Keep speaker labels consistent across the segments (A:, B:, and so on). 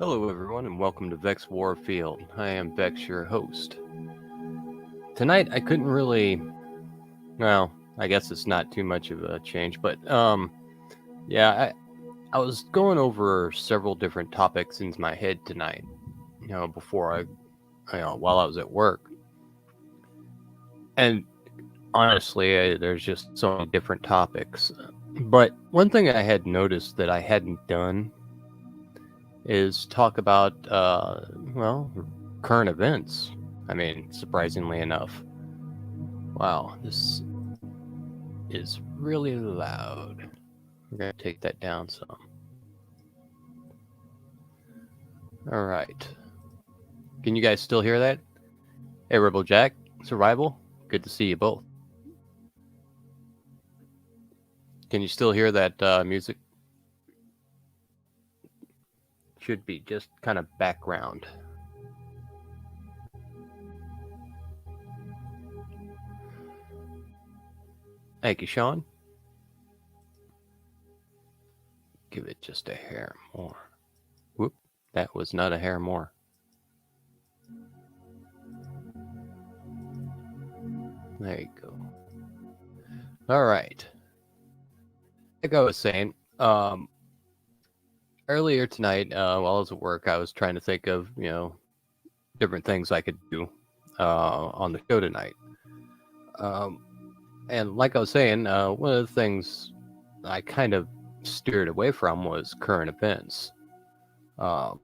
A: Hello, everyone, and welcome to Vex Warfield. I am Vex, your host. Tonight, I couldn't really. Well, I guess it's not too much of a change, but yeah, I was going over several different topics in my head tonight. Before while I was at work, and honestly, there's just so many different topics. But one thing I had noticed that I hadn't done is talk about current events. I mean, surprisingly enough. Wow, this is really loud. We're going to take that down some. All right. Can you guys still hear that? Hey, Rebel Jack, Survival, good to see you both. Can you still hear that music? Should be just kind of background. Thank you, Sean. Give it just a hair more. Whoop, that was not a hair more. There you go. All right. Like I was saying, earlier tonight, while I was at work, I was trying to think of, different things I could do on the show tonight. And like I was saying, one of the things I kind of steered away from was current events. But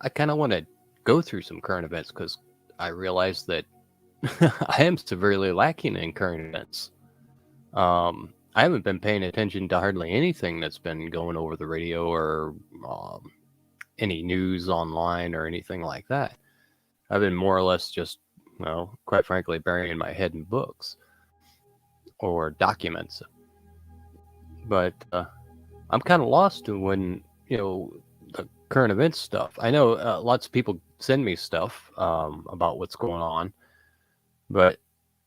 A: I kind of want to go through some current events because I realized that I am severely lacking in current events. I haven't been paying attention to hardly anything that's been going over the radio or any news online or anything like that. I've been more or less just, quite frankly, burying my head in books or documents. But I'm kind of lost when, the current events stuff. I know lots of people send me stuff about what's going on, but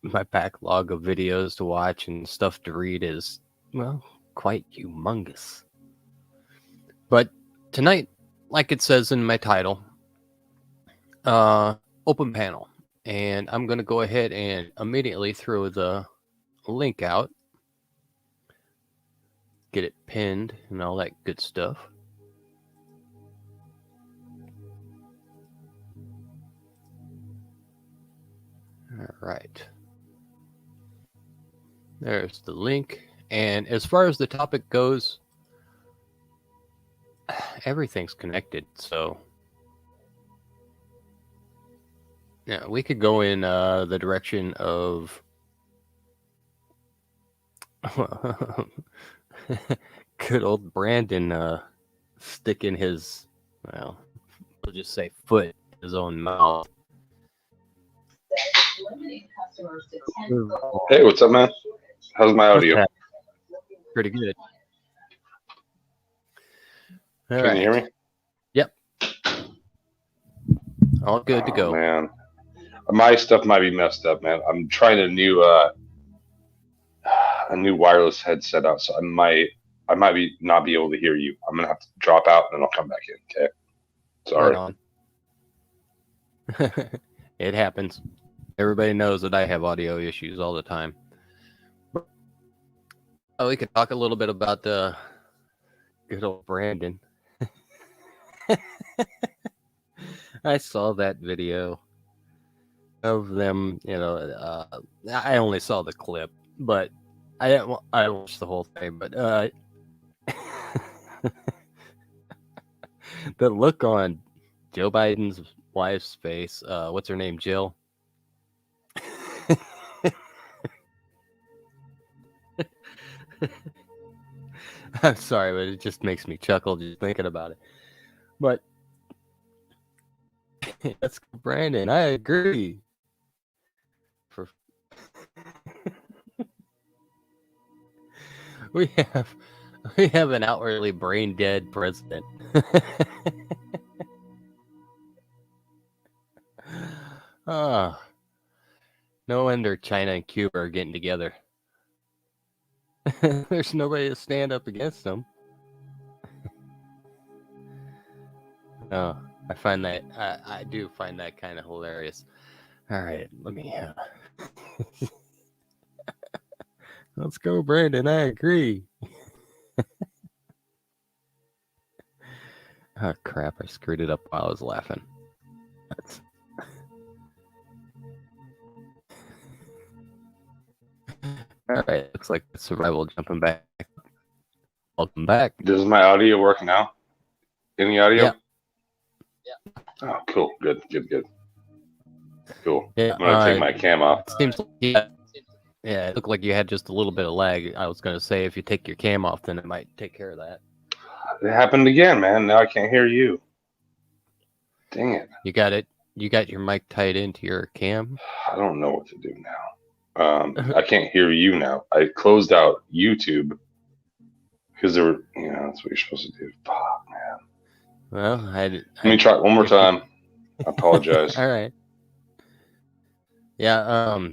A: my backlog of videos to watch and stuff to read is, quite humongous. But tonight, like it says in my title, open panel. And I'm going to go ahead and immediately throw the link out, get it pinned and all that good stuff. All right. There's the link. And as far as the topic goes, everything's connected. So, yeah, we could go in the direction of good old Brandon sticking his, we'll just say foot in his own mouth.
B: Hey, what's up, man? How's my audio?
A: Pretty good. All
B: Can
A: right.
B: you hear me?
A: Yep. All good to go.
B: Man, my stuff might be messed up, man. I'm trying a new wireless headset out, so I might not be able to hear you. I'm gonna have to drop out and then I'll come back in. Okay. Sorry.
A: Right on. It happens. Everybody knows that I have audio issues all the time. We could talk a little bit about the good old Brandon. I saw that video of them, I only saw the clip, but I watched the whole thing, but the look on Joe Biden's wife's face, what's her name, Jill? I'm sorry, but it just makes me chuckle just thinking about it. But that's Brandon. I agree. We have an outwardly brain dead president. No wonder China and Cuba are getting together. There's nobody to stand up against them. I find that I do find that kind of hilarious. All right, let me. Let's go, Brandon. I agree. Oh crap! I screwed it up while I was laughing. That's... All right, looks like survival jumping back. Welcome back.
B: Does my audio work now? Any audio?
A: Yeah.
B: Oh, cool. Good. Cool.
A: Yeah,
B: I'm gonna take my cam off.
A: It seems like it looked like you had just a little bit of lag. I was gonna say if you take your cam off, then it might take care of that.
B: It happened again, man. Now I can't hear you. Dang it.
A: You got it. You got your mic tied into your cam.
B: I don't know what to do now. I can't hear you now. I closed out YouTube because there were, that's what you're supposed to do. Fuck, man.
A: Well,
B: let me try it one more time. I apologize.
A: All right. Yeah.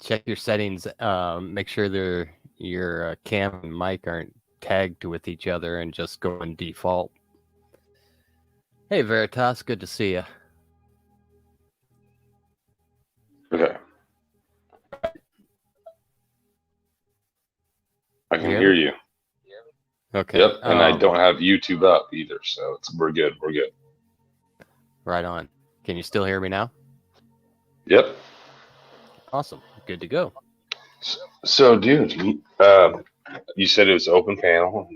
A: Check your settings. Make sure your cam and mic aren't tagged with each other, and just go in default. Hey, Veritas, good to see you.
B: Okay. I can hear you.
A: Okay.
B: Yep, and I don't have YouTube up either, so we're good. We're good.
A: Right on. Can you still hear me now?
B: Yep.
A: Awesome. Good to go.
B: So, dude, you said it was open panel.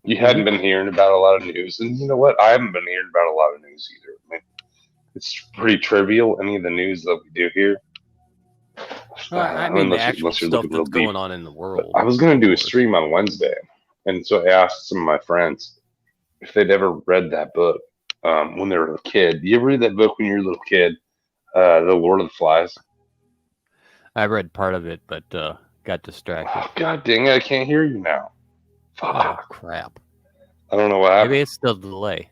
B: You hadn't been hearing about a lot of news, and you know what? I haven't been hearing about a lot of news either. I mean, it's pretty trivial, any of the news that we do here.
A: I mean, the actual stuff that's going on in the world.
B: But I was going to do a stream on Wednesday, and so I asked some of my friends if they'd ever read that book when they were a kid. You ever read that book when you were a little kid, The Lord of the Flies?
A: I read part of it, but got distracted.
B: Oh, God dang it, I can't hear you now. Fuck.
A: Oh, crap.
B: I don't know what happened.
A: Maybe it's still delay.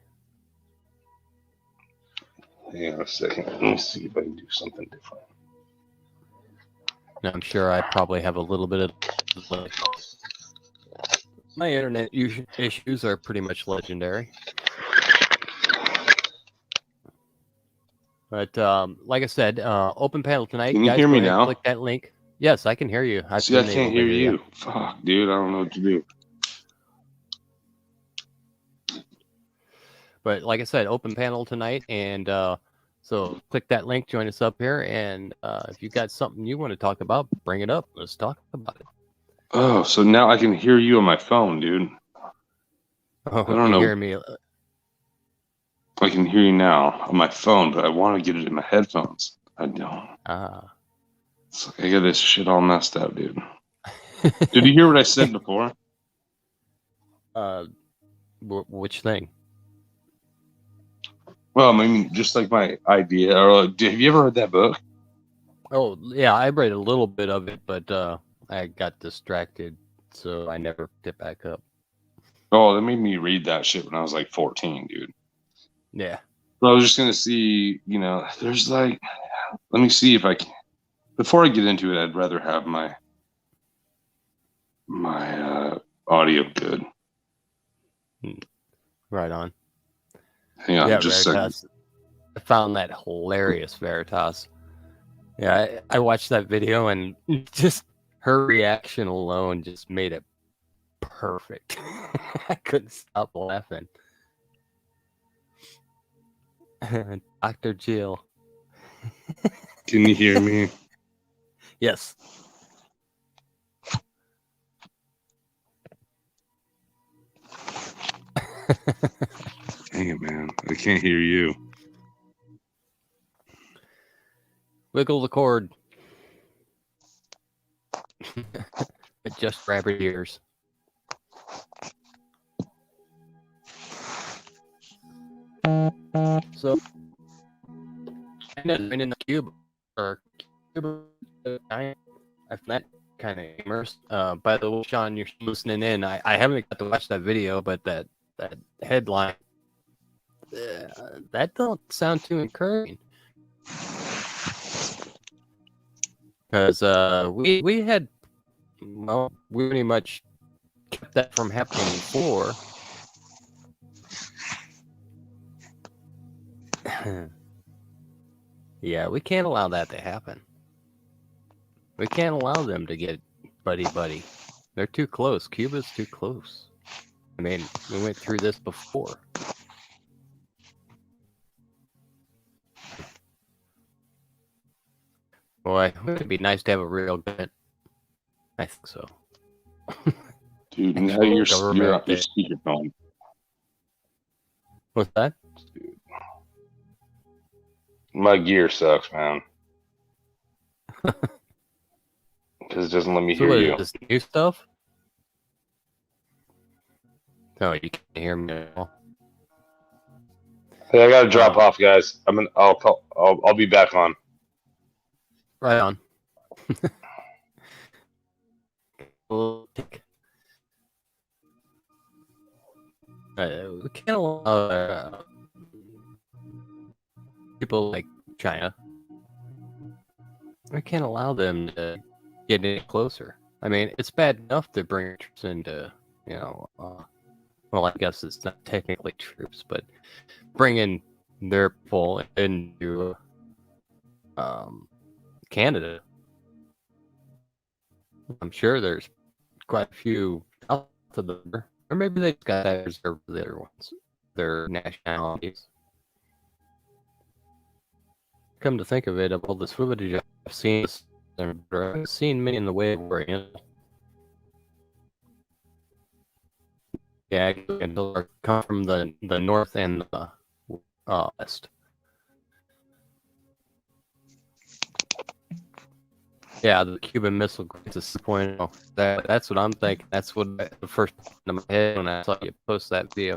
B: Hang on a second. Let me see if I can do something different.
A: I'm sure I probably have a little bit of delay. My internet issues are pretty much legendary. But like I said, open panel tonight.
B: Can you
A: guys,
B: hear me
A: go ahead,
B: now?
A: Click that link. Yes, I can hear you.
B: See, I can't hear you. Fuck, dude. I don't know what to do.
A: But like I said, open panel tonight, and so click that link, join us up here, and if you got something you want to talk about, bring it up. Let's talk about it.
B: Oh, so now I can hear you on my phone, dude.
A: Oh,
B: I don't know.
A: Hear me?
B: I can hear you now on my phone, but I want to get it in my headphones. I don't. It's like I got this shit all messed up, dude. Did you hear what I said before?
A: Which thing?
B: Well, I mean, just like my idea. Or have you ever read that book?
A: Oh, yeah, I read a little bit of it, but I got distracted, so I never picked it back up.
B: Oh, that made me read that shit when I was like 14, dude.
A: Yeah.
B: But I was just gonna see, there's like, let me see if I can. Before I get into it, I'd rather have my audio good.
A: Right on.
B: Hang on, just
A: Veritas.
B: a second.
A: I found that hilarious, Veritas. Yeah, I watched that video, and just her reaction alone just made it perfect. I couldn't stop laughing. Dr. Jill.
B: Can you hear me?
A: Yes.
B: Dang it, man. I can't hear you.
A: Wiggle the cord. Just grab your ears. So, in the cube, I find that kind of immersed. By the way, Sean, you're listening in. I haven't got to watch that video, but that headline, that don't sound too encouraging. Because we had, well, we pretty much kept that from happening before. Yeah, we can't allow that to happen. We can't allow them to get buddy-buddy. They're too close. Cuba's too close. I mean, we went through this before. Boy, wouldn't it be nice to have a real government? I think so.
B: Dude, now
A: Actual
B: you're
A: government
B: on your
A: that...
B: speakerphone.
A: What's that?
B: Dude. My gear sucks, man. Because it doesn't let me
A: So
B: hear
A: what
B: you.
A: is this new stuff? No, you can't hear me at all.
B: Hey, I gotta drop off, guys. I'll be back on.
A: Right on. We can't allow people like China. We can't allow them to get any closer. I mean, it's bad enough to bring troops into, well, I guess it's not technically troops, but bringing their people into Canada. I'm sure there's quite a few south of the border, or maybe they just got that reserved for the other ones, their nationalities. Come to think of it, of all this footage I've seen, I've seen many in the way of Oriental. Yeah, until come from the north and the west. Yeah, the Cuban Missile Crisis 2.0. That's what I'm thinking. That's what the first popped into my head when I saw you post that video.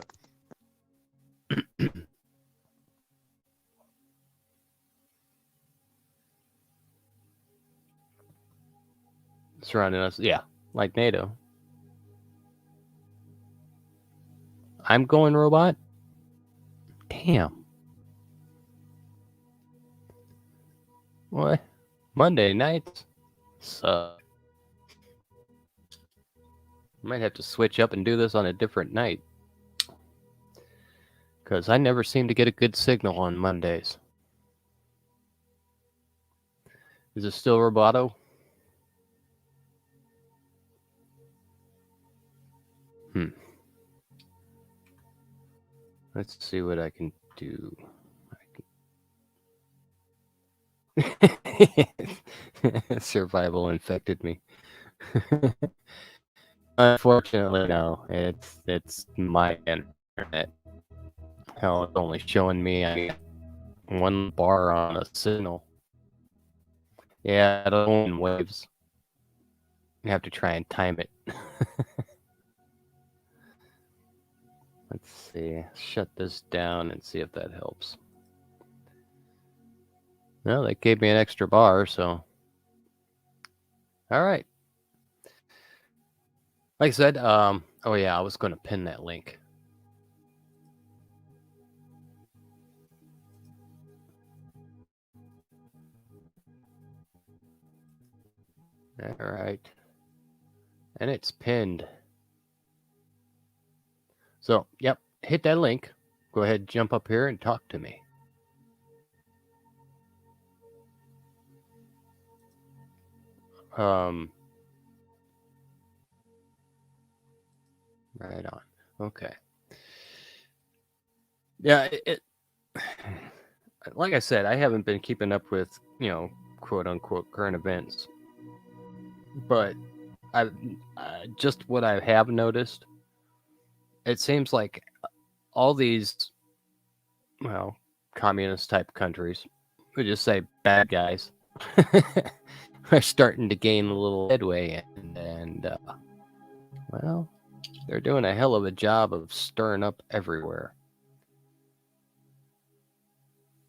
A: Surrounding us, yeah, like NATO. I'm going robot? Damn. What? Monday nights? Suck. Might have to switch up and do this on a different night. Because I never seem to get a good signal on Mondays. Is it still Roboto? Let's see what I can do. Survival infected me. Unfortunately, no. It's my internet. Hell, it's only showing me I got one bar on a signal. Yeah, I don't in waves. You have to try and time it. Let's see. Shut this down and see if that helps. Well, that gave me an extra bar, so. All right. Like I said, oh yeah, I was going to pin that link. All right. And it's pinned. So, yep, hit that link. Go ahead, jump up here and talk to me. Right on. Okay. Yeah, like I said, I haven't been keeping up with, quote unquote current events. But I just what I have noticed, it seems like all these, well, communist type countries, we just say bad guys, are starting to gain a little headway, and well, they're doing a hell of a job of stirring up everywhere.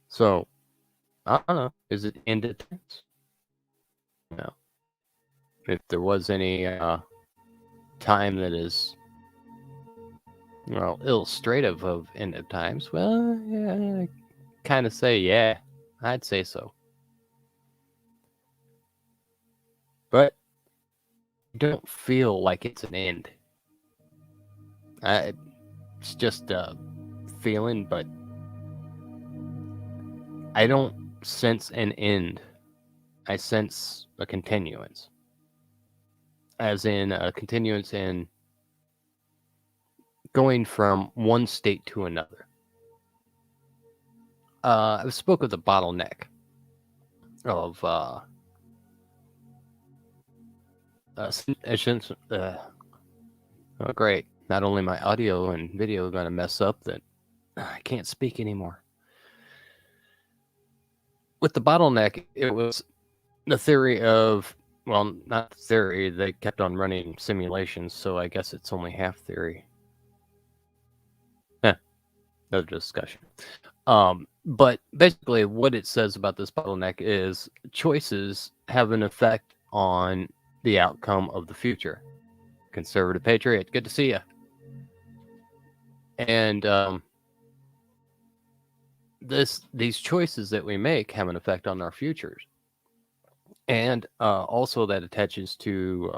A: So, I don't know. Is it end of times? No. If there was any time that is, well, illustrative of end of times, well, yeah, I kind of say, yeah, I'd say so. But I don't feel like it's an end. It's just a feeling, but I don't sense an end. I sense a continuance, as in a continuance in going from one state to another. I spoke of the bottleneck of oh great! Not only my audio and video are going to mess up, that I can't speak anymore. With the bottleneck, it was the theory of, well, not the theory. They kept on running simulations, so I guess it's only half theory. Another discussion. But basically, what it says about this bottleneck is choices have an effect on the outcome of the future. Conservative Patriot, good to see you. And these choices that we make have an effect on our futures, and also that attaches to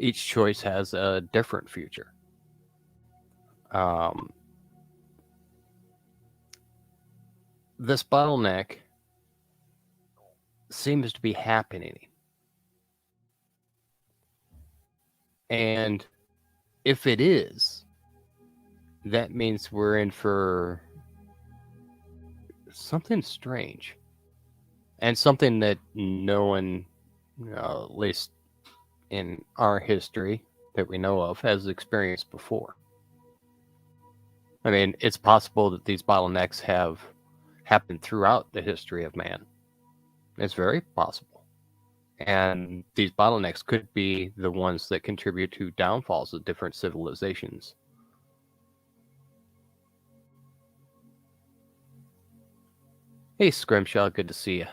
A: each choice has a different future. This bottleneck seems to be happening. And if it is, that means we're in for something strange. And something that no one, at least in our history that we know of, has experienced before. I mean, it's possible that these bottlenecks have happened throughout the history of man. It's very possible. And these bottlenecks could be the ones that contribute to downfalls of different civilizations. Hey, Scrimshaw, good to see you.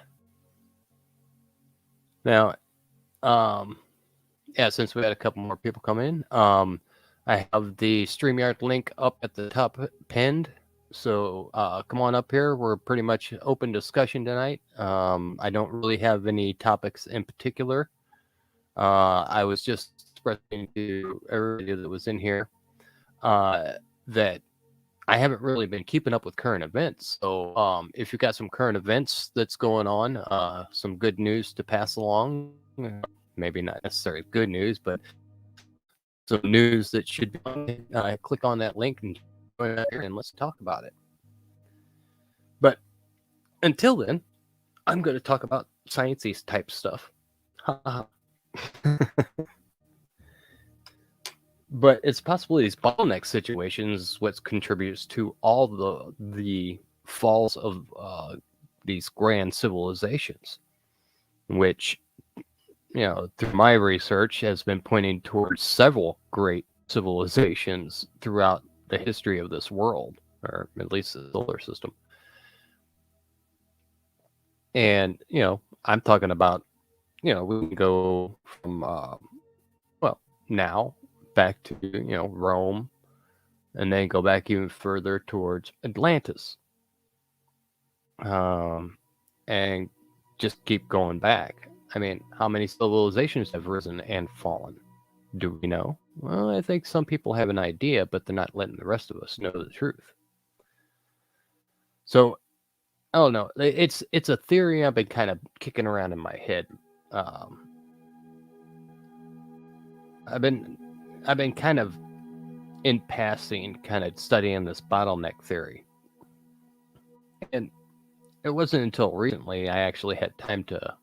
A: Now, yeah, since we had a couple more people come in, I have the StreamYard link up at the top pinned. So come on up here. We're pretty much open discussion tonight. I don't really have any topics in particular. I was just expressing to everybody that was in here that I haven't really been keeping up with current events. So if you've got some current events that's going on, some good news to pass along, maybe not necessarily good news, but some news that should be on, click on that link and join us here and let's talk about it. But until then, I'm going to talk about sciencey type stuff. But it's possible these bottleneck situations what contributes to all the falls of these grand civilizations, which, through my research has been pointing towards several great civilizations throughout the history of this world, or at least the solar system. And, I'm talking about, we can go from, now back to, Rome, and then go back even further towards Atlantis. And just keep going back. I mean, how many civilizations have risen and fallen? Do we know? Well, I think some people have an idea, but they're not letting the rest of us know the truth. So, I don't know. It's a theory I've been kind of kicking around in my head. I've been kind of in passing, kind of studying this bottleneck theory, and it wasn't until recently I actually had time to,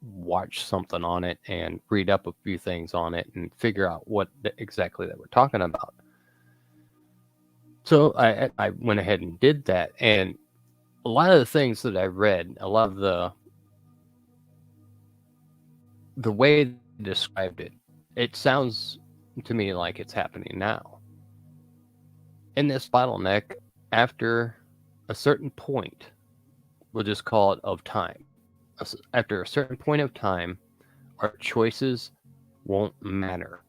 A: watch something on it and read up a few things on it and figure out what exactly that we're talking about. So I went ahead and did that, and a lot of the things that I read, a lot of the way they described it, it sounds to me like it's happening now. In this bottleneck, after a certain point, we'll just call it of time. After a certain point of time, our choices won't matter.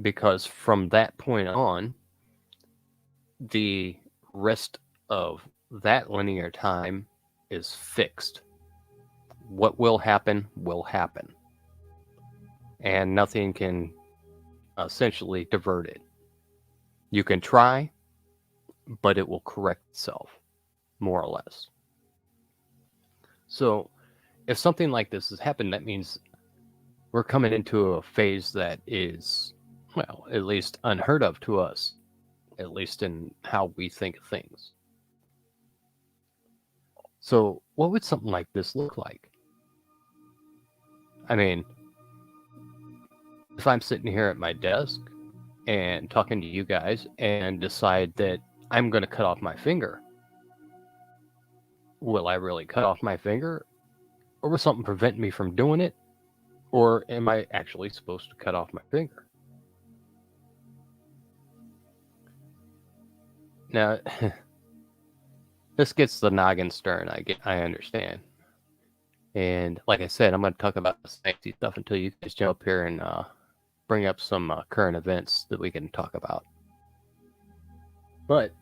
A: Because from that point on, the rest of that linear time is fixed. What will happen will happen. And nothing can essentially divert it. You can try, but it will correct itself. more or less. So if something like this has happened, that means we're coming into a phase that is, well, at least unheard of to us, at least in how we think of things. So what would something like this look like? I mean, if I'm sitting here at my desk and talking to you guys and decide that I'm going to cut off my finger, will I really cut off my finger? Or will something prevent me from doing it? Or am I actually supposed to cut off my finger? Now, this gets the noggin stirring, I understand. And like I said, I'm going to talk about the safety stuff until you guys jump up here and bring up some current events that we can talk about. But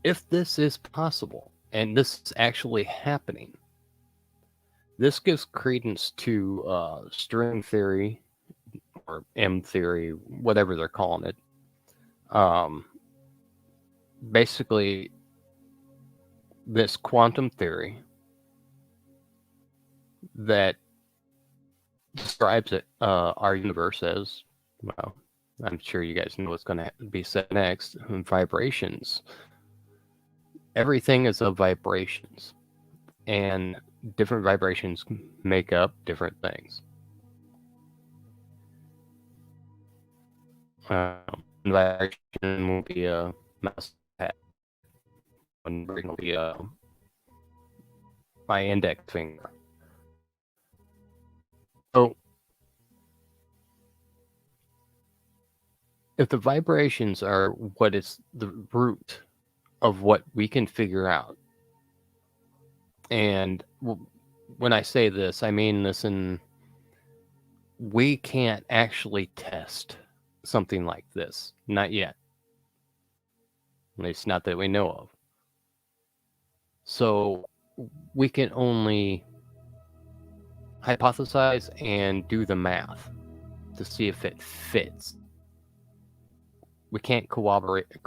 A: if this is possible, and this is actually happening, this gives credence to string theory, or M theory, whatever they're calling it. Basically, this quantum theory that describes it, our universe as, well, I'm sure you guys know what's going to be said next, vibrations. Everything is of vibrations, and different vibrations make up different things. Vibration will be a mouse pad. One vibration will be my index finger. So, if the vibrations are what is the root of what we can figure out, and when I say this, I mean this in, we can't actually test something like this. Not yet. At least not that we know of. So we can only hypothesize and do the math to see if it fits. We can't corroborate. We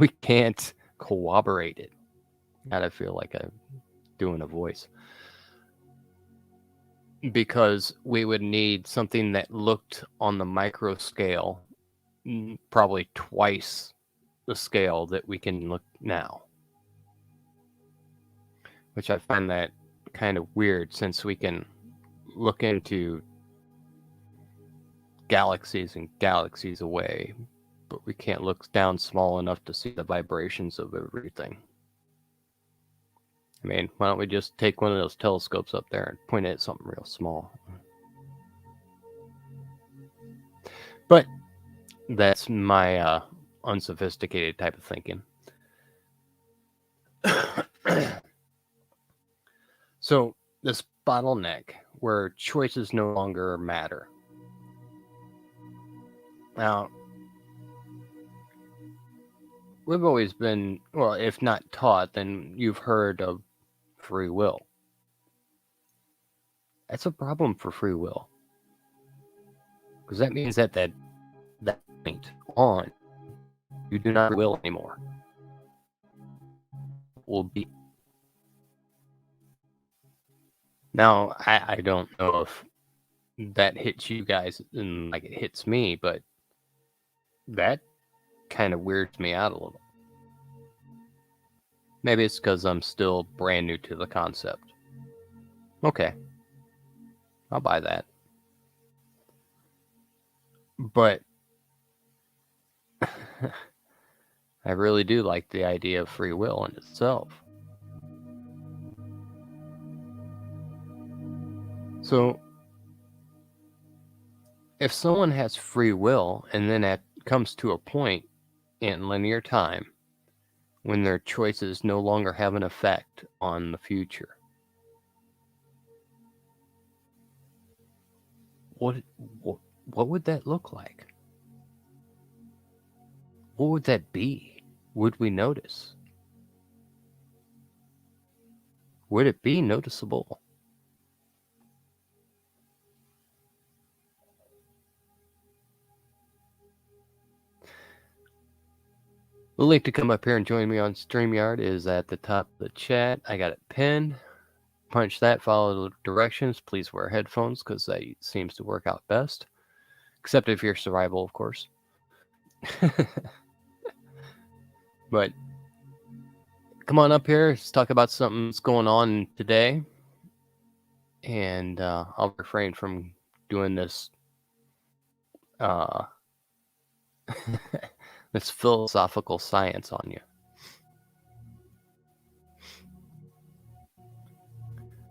A: can't corroborate it. God, I feel like I'm doing a voice. Because we would need something that looked on the micro scale, probably twice the scale that we can look now. Which I find that kind of weird, since we can look into galaxies and galaxies away, but we can't look down small enough to see the vibrations of everything. I mean, why don't we just take one of those telescopes up there and point it at something real small? But that's my unsophisticated type of thinking. So this bottleneck where choices no longer matter. Now, we've always been, well, if not taught, then you've heard of free will. That's a problem for free will. Because that means that point on, you do not will anymore. Will be. Now, I don't know if that hits you guys and like it hits me, but that kind of weirds me out a little. Maybe it's because I'm still brand new to the concept. Okay. I'll buy that. But I really do like the idea of free will in itself. So, if someone has free will and then it comes to a point in linear time when their choices no longer have an effect on the future, what would that look like? What would that be? Would we notice? Would it be noticeable? The link to come up here and join me on StreamYard is at the top of the chat. I got it pinned. Punch that, follow the directions. Please wear headphones because that seems to work out best. Except if you're survival, of course. But come on up here. Let's talk about something that's going on today. And I'll refrain from doing this uh, this philosophical science on you.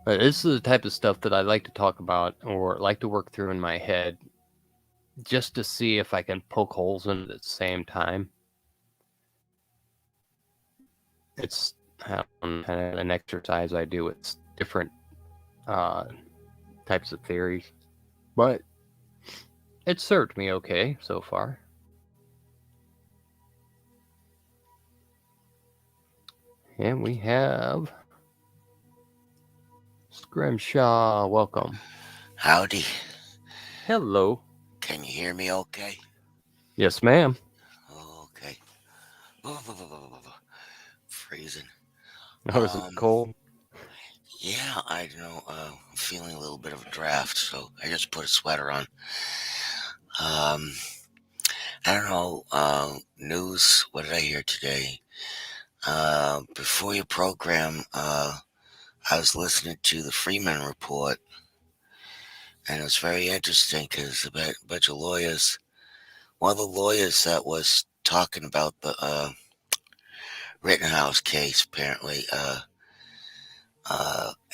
A: But this is the type of stuff that I like to talk about or like to work through in my head just to see if I can poke holes in it at the same time. It's kind of an exercise I do with different uh, types of theories. But it served me okay so far. And we have Scrimshaw. Welcome.
C: Howdy.
A: Hello.
C: Can you hear me okay?
A: Yes, ma'am.
C: Okay. Freezing.
A: Oh, is it cold?
C: Yeah, I know. I'm feeling a little bit of a draft, so I just put a sweater on. I don't know. News. What did I hear today? Before your program, I was listening to the Freeman Report, and it was very interesting because a bunch of lawyers. One of the lawyers that was talking about the Rittenhouse case, apparently,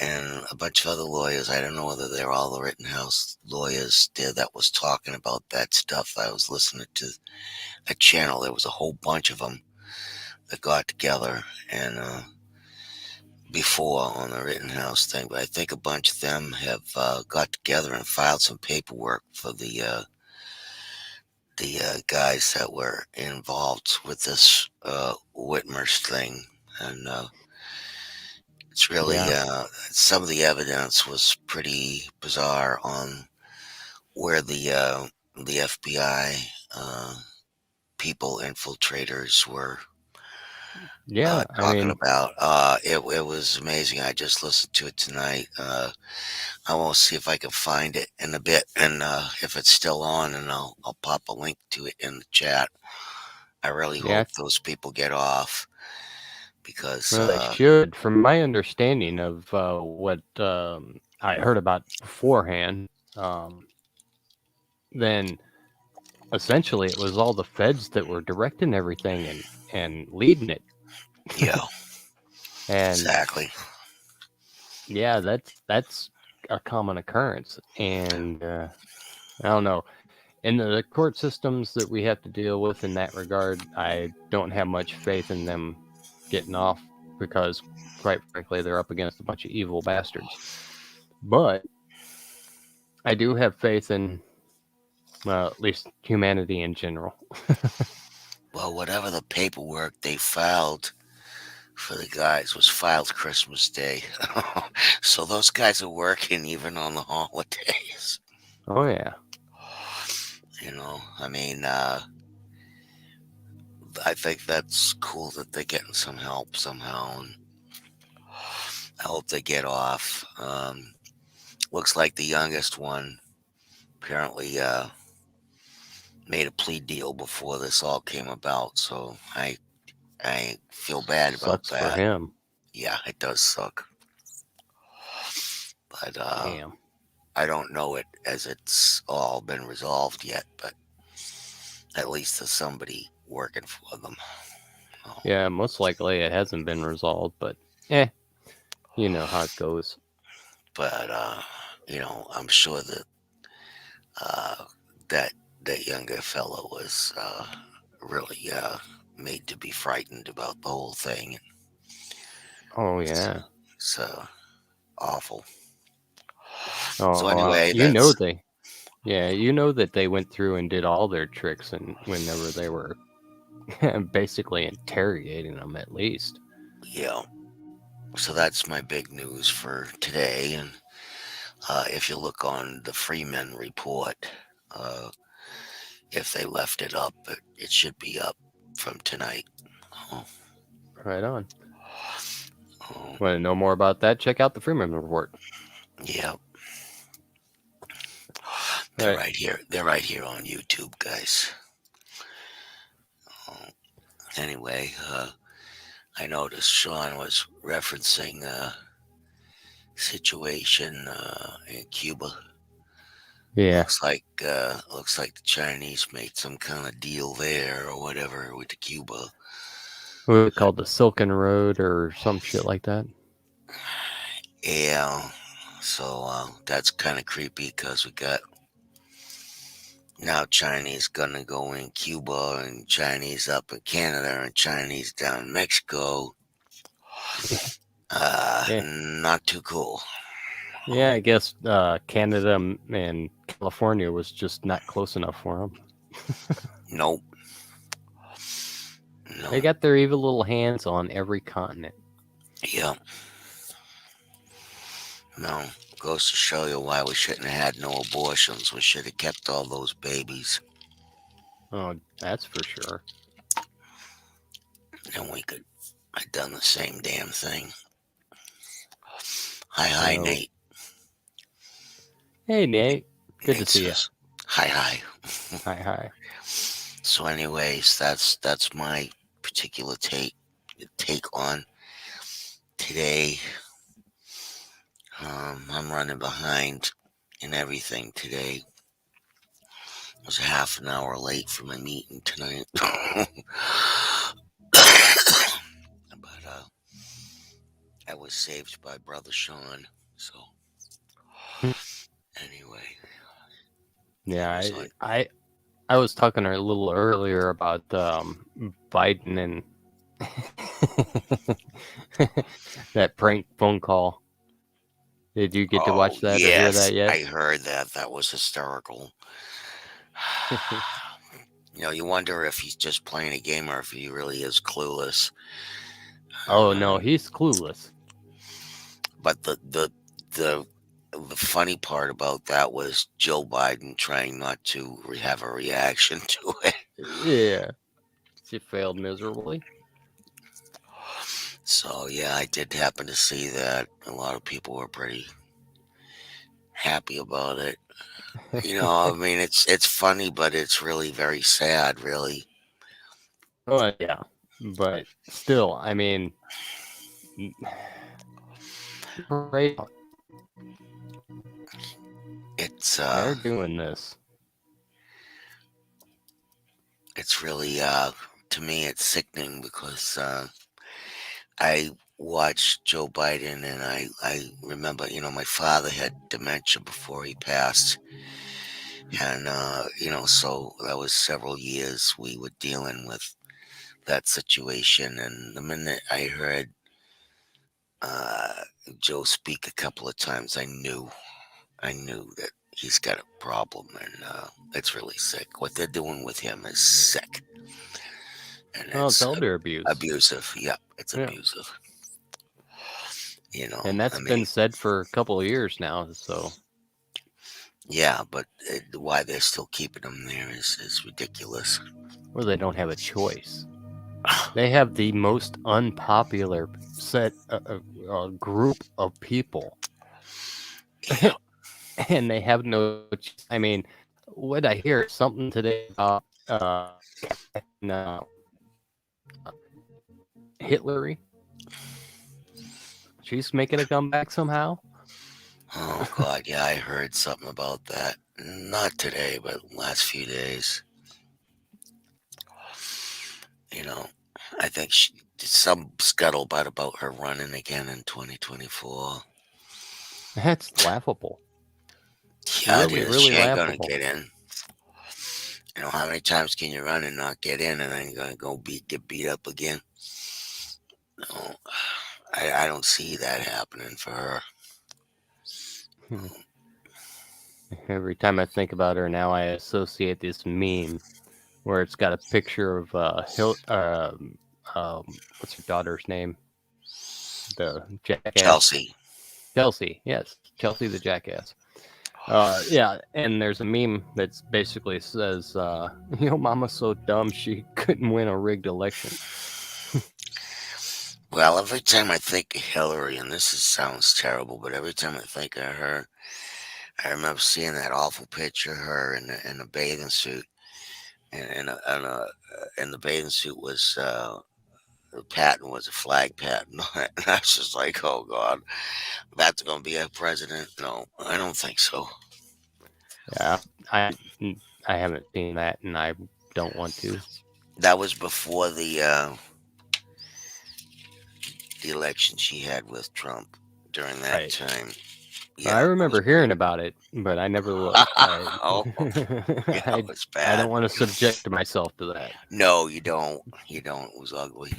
C: and a bunch of other lawyers. I don't know whether they're all the Rittenhouse lawyers there that was talking about that stuff. I was listening to a channel. There was a whole bunch of them that got together and before on the Rittenhouse thing. But I think a bunch of them have got together and filed some paperwork for the guys that were involved with this Whitmer's thing, and it's really
A: Yeah.
C: some of the evidence was pretty bizarre on where the FBI people infiltrators were
A: Yeah. I
C: talking
A: mean,
C: about. It was amazing. I just listened to it tonight. I will see if I can find it in a bit, and if it's still on, and I'll pop a link to it in the chat. I really
A: yeah,
C: hope those people get off because
A: well, they should. From my understanding of what I heard about beforehand, then essentially it was all the feds that were directing everything and leading it.
C: yeah,
A: And
C: exactly.
A: yeah, that's a common occurrence. And I don't know. In the court systems that we have to deal with in that regard, I don't have much faith in them getting off because, quite frankly, they're up against a bunch of evil bastards. But I do have faith in, well, at least humanity in general.
C: Well, whatever the paperwork they filed for the guys was filed Christmas Day. So those guys are working even on the holidays.
A: Oh, yeah.
C: I mean, I think that's cool that they're getting some help somehow. And I hope they get off. Looks like the youngest one apparently made a plea deal before this all came about. So I feel bad about
A: Sucks for
C: that.
A: him.
C: Yeah, it does suck. But
A: Damn.
C: I don't know it as it's all been resolved yet, but at least there's somebody working for them. Oh,
A: Yeah, most likely it hasn't been resolved, but eh, you know how it goes.
C: but I'm sure that uh, that that younger fellow was really made to be frightened about the whole thing.
A: Oh,
C: It's,
A: yeah.
C: it's awful. So
A: Oh,
C: anyway,
A: you know
C: that's
A: they. Yeah, you know that they went through and did all their tricks, and whenever they were basically interrogating them, at least.
C: yeah. So that's my big news for today. And if you look on the Freeman report, uh, if they left it up, it should be up from tonight. Oh,
A: Right on.
C: oh,
A: Want to know more about that? Check out the Freeman Report.
C: yeah.
A: All
C: They're
A: right.
C: right here. They're right here on YouTube, guys. Oh, anyway, I noticed Sean was referencing a situation in Cuba.
A: Yeah.
C: Looks like the Chinese made some kind of deal there or whatever with the Cuba.
A: What was it called? The Silken Road or some shit like that?
C: Yeah, so that's kind of creepy because we got now Chinese gonna go in Cuba and Chinese up in Canada and Chinese down in Mexico.
A: Yeah.
C: Not too cool.
A: Yeah, I guess Canada and California was just not close enough for them.
C: Nope.
A: They
C: No.
A: got their evil little hands on every continent.
C: Yeah. No. Goes to show you why we shouldn't have had no abortions. We should have kept all those babies.
A: Oh, that's for sure.
C: And we could have done the same damn thing. Hi,
A: So,
C: Nate.
A: hey, Nate. Good to
C: Nate
A: see you.
C: says, hi.
A: Hi.
C: So, anyways, that's my particular take on today. I'm running behind in everything today. I was half an hour late for my meeting tonight. But I was saved by Brother Sean. So anyway,
A: Yeah,
C: it was on.
A: I was talking a little earlier about Biden and that prank phone call. Did you get to
C: Oh
A: watch that or hear
C: yes,
A: that yet?
C: I heard that. That was hysterical. You wonder if he's just playing a game or if he really is clueless.
A: Oh
C: And,
A: no, he's clueless.
C: but the funny part about that was Joe Biden trying not to have a reaction to it.
A: Yeah, she failed miserably.
C: So yeah, I did happen to see that. A lot of people were pretty happy about it. I mean, it's funny, but it's really very sad, really.
A: Oh yeah, but still, I mean, right?
C: It's
A: They're doing this.
C: it's really to me it's sickening because I watched Joe Biden and I remember, my father had dementia before he passed. And, so that was several years we were dealing with that situation. And the minute I heard uh, Joe speak a couple of times, I knew that he's got a problem, and it's really sick. What they're doing with him is sick, and
A: Oh, it's
C: it's
A: elder abuse.
C: abusive. Yep, it's
A: Yeah,
C: abusive.
A: and
C: I
A: that's
C: mean,
A: been said for a couple of years now. So,
C: yeah, but why they're still keeping him there is ridiculous.
A: well, they don't have a choice. They have the most unpopular group of people,
C: Yeah.
A: and they have no. I mean, what I hear something today about uh, Hitlery. She's making a comeback somehow.
C: Oh God, yeah, I heard something about that. Not today, but last few days. You know, I think some scuttlebutt about her running again in 2024.
A: That's laughable.
C: Yeah, it
A: Really,
C: is.
A: really
C: She ain't gonna
A: laughable.
C: get in. How many times can you run and not get in, and then you're gonna get beat up again? No, I don't see that happening for her.
A: Every time I think about her now, I associate this meme where it's got a picture of what's her daughter's name? The jackass.
C: Chelsea.
A: Chelsea. Yes, Chelsea the jackass. Yeah, and there's a meme that basically says, "Mama's so dumb she couldn't win a rigged election."
C: Well, every time I think of Hillary, and sounds terrible, but every time I think of her, I remember seeing that awful picture of her in a bathing suit, and the bathing suit was the patent was a flag patent. And I was just like, oh God, that's going to be a president? No, I don't think so.
A: Yeah, I I haven't seen that, and I don't want to.
C: That was before the election she had with Trump. During that
A: Right.
C: time,
A: I
C: yeah, it was
A: remember
C: pretty.
A: hearing about it, but I never looked.
C: Oh, yeah, it
A: I
C: was
A: I don't
C: bad.
A: want to subject myself to that.
C: No, you don't. You don't. It was ugly.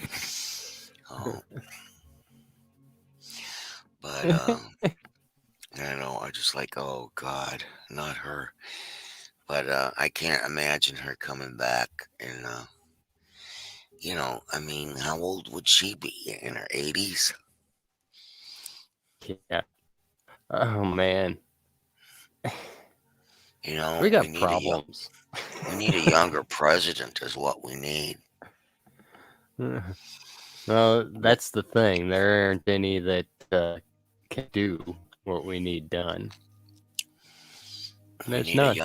C: Oh, but I know. I just like, oh God, not her. But I can't imagine her coming back. And I mean, how old would she be? In her 80s?
A: Yeah. Oh man, we
C: We
A: got
C: need
A: problems.
C: we need a younger president, is what we need.
A: Well,
C: We,
A: that's the thing. There aren't any that can do what we need done.
C: we
A: There's
C: need a
A: none.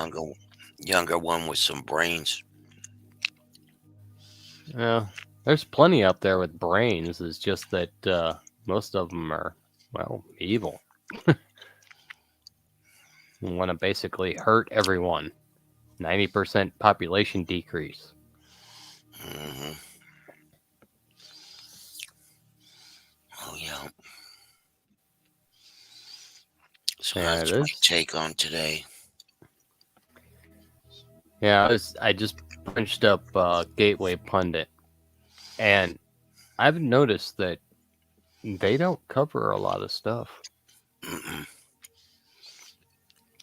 C: younger one with some brains.
A: Well, there's plenty up there with brains. It's just that most of them are, well, evil. Want to basically hurt everyone. 90% population decrease.
C: Hmm. Oh yeah. So
A: Yeah, it
C: that's my
A: is.
C: take on today.
A: Yeah, I just punched up Gateway Pundit, and I've noticed that they don't cover a lot of stuff.
C: Mm-mm.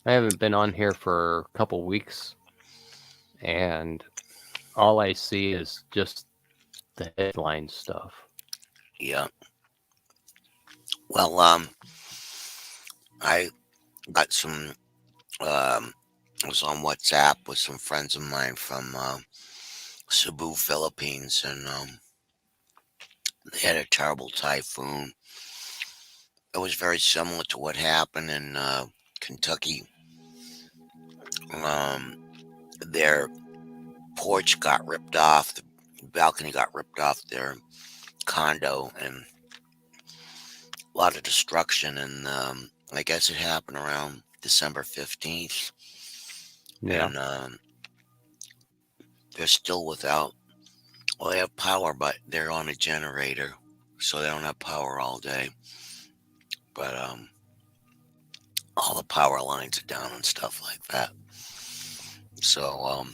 A: I haven't been on here for a couple weeks, and all I see is just the headline stuff.
C: Yeah. Well, I got some. I was on WhatsApp with some friends of mine from Cebu, Philippines, and they had a terrible typhoon. It was very similar to what happened in Kentucky. Um, their porch got ripped off, the balcony got ripped off their condo, and a lot of destruction. And I guess it happened around December 15th.
A: Yeah.
C: And they're still without, well, they have power, but they're on a generator, so they don't have power all day. But all the power lines are down and stuff like that. So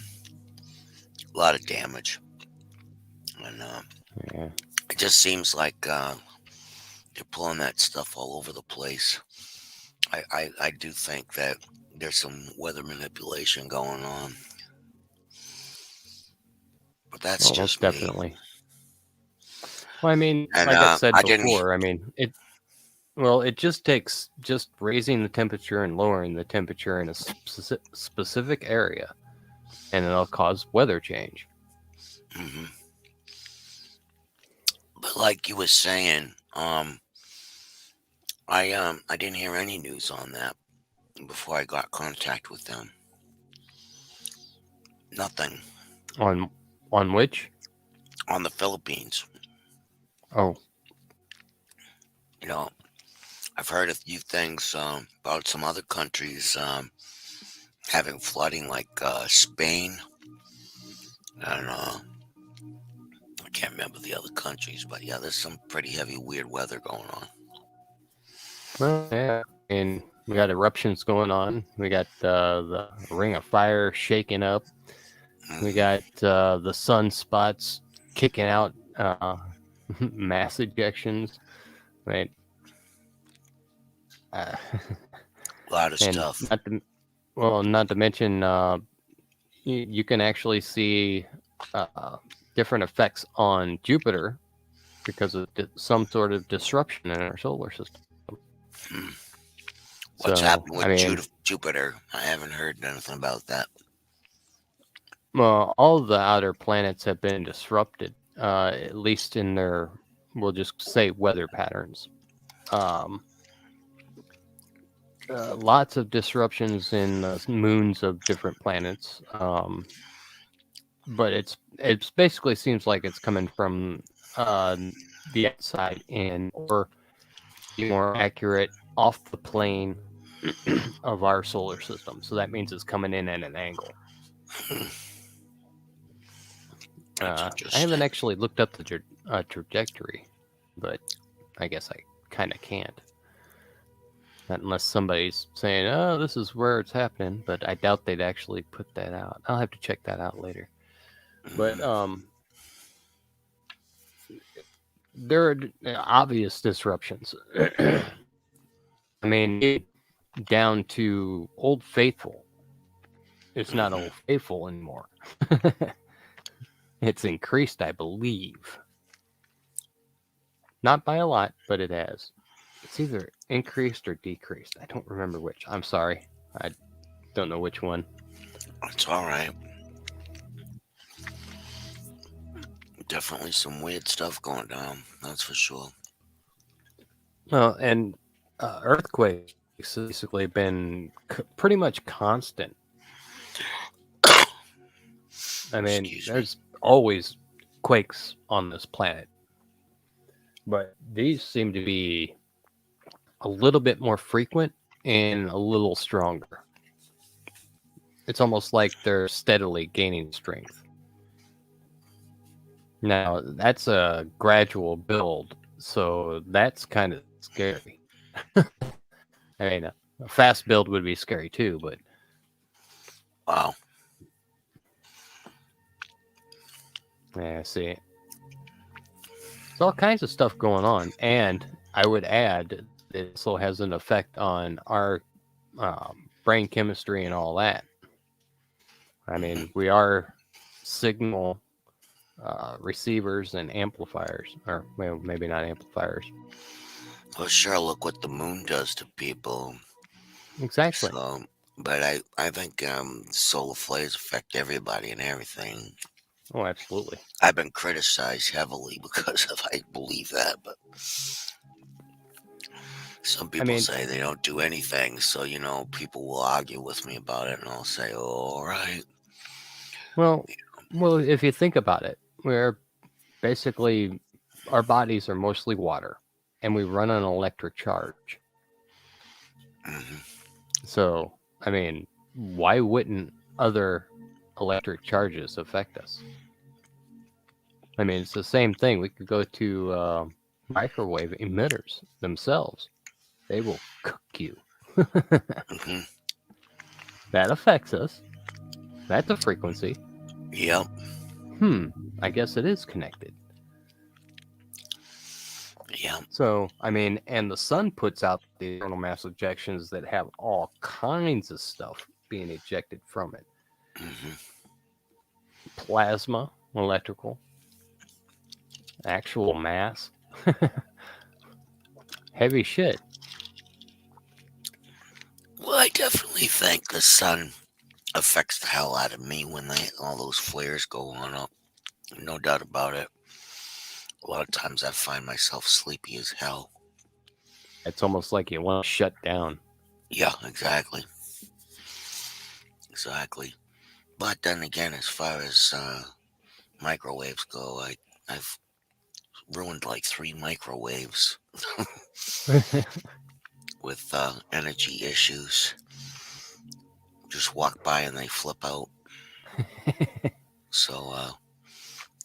C: a lot of damage. And
A: Yeah.
C: it just seems like they're pulling that stuff all over the place. I do think that there's some weather manipulation going on, but that's
A: Well, most
C: just me.
A: definitely. Well, I mean,
C: And
A: like I said
C: I didn't.
A: before, I mean, it just takes just raising the temperature and lowering the temperature in a specific area, and it'll cause weather change.
C: Mhm. But like you was saying, I didn't hear any news on that before I got contact with them. Nothing
A: On which?
C: on the Philippines.
A: Oh,
C: You know, I've heard a few things about some other countries having flooding, like Spain, and I can't remember the other countries, but yeah, there's some pretty heavy, weird weather going on.
A: well, yeah. And we got eruptions going on. We got the Ring of Fire shaking up. We
C: Hmm.
A: got the sunspots kicking out mass ejections, right? Uh,
C: A lot of
A: and
C: stuff.
A: not to mention, you can actually see different effects on Jupiter because of some sort of disruption in our solar system.
C: Hmm. What's
A: So,
C: happened
A: I
C: with
A: mean,
C: Jupiter? I haven't heard anything about that.
A: well, all the outer planets have been disrupted, at least in their we'll just say weather patterns. Um, Lots of disruptions in the moons of different planets. But it's basically seems like it's coming from uh, the outside in, or be more accurate, off the plane of our solar system. So that means it's coming in at an angle.
C: That's
A: I haven't
C: interesting.
A: actually looked up the trajectory, but I guess I kind of can't. Not unless somebody's saying, "Oh, this is where it's happening," but I doubt they'd actually put that out. I'll have to check that out later. But
C: Mhm.
A: there are obvious disruptions. I mean, down to Old Faithful. It's not
C: Mhm.
A: Old Faithful anymore. It's increased, I believe. Not by a lot, but it has. It's either increased or decreased. I don't remember which. I'm sorry. I don't know which one.
C: It's all right. Definitely some weird stuff going down. That's for sure.
A: Well, and earthquakes have basically been pretty much constant. I mean,
C: Excuse me.
A: there's always quakes on this planet, but these seem to be a little bit more frequent and a little stronger. It's almost like they're steadily gaining strength. Now, that's a gradual build, so that's kind of scary. I mean, a fast build would be scary too, but
C: Wow.
A: yeah, see, there's all kinds of stuff going on, and I would add it also has an effect on our brain chemistry and all that. I
C: Mhm.
A: mean, we are signal receivers and amplifiers, or well, maybe not amplifiers.
C: Well, sure. Look what the moon does to people.
A: Exactly.
C: So, but I think solar flares affect everybody and everything.
A: Oh, absolutely.
C: I've been criticized heavily because of I believe that, but some
A: I
C: people
A: mean,
C: say they don't do anything. So people will argue with me about it, and I'll say, oh, "All right."
A: well, well, if you think about it, we're basically our bodies are mostly water, and we run on electric charge.
C: Hmm.
A: So, I mean, why wouldn't other electric charges affect us? I mean, it's the same thing. We could go to microwave emitters themselves. They will cook you.
C: Hmm.
A: That affects us. That's a frequency.
C: Yep.
A: Hmm. I guess it is connected.
C: Yep.
A: So, I mean, and the sun puts out the coronal mass ejections that have all kinds of stuff being ejected from it.
C: Hmm.
A: Plasma, electrical, actual mass. Heavy shit.
C: Well, I definitely think the sun affects the hell out of me when all those flares go on up. No doubt about it. A lot of times I find myself sleepy as hell.
A: It's almost like you want to shut down.
C: Yeah, exactly. Exactly. But then again, as far as microwaves go, I've ruined like 3 microwaves with energy issues. Just walk by and they flip out. So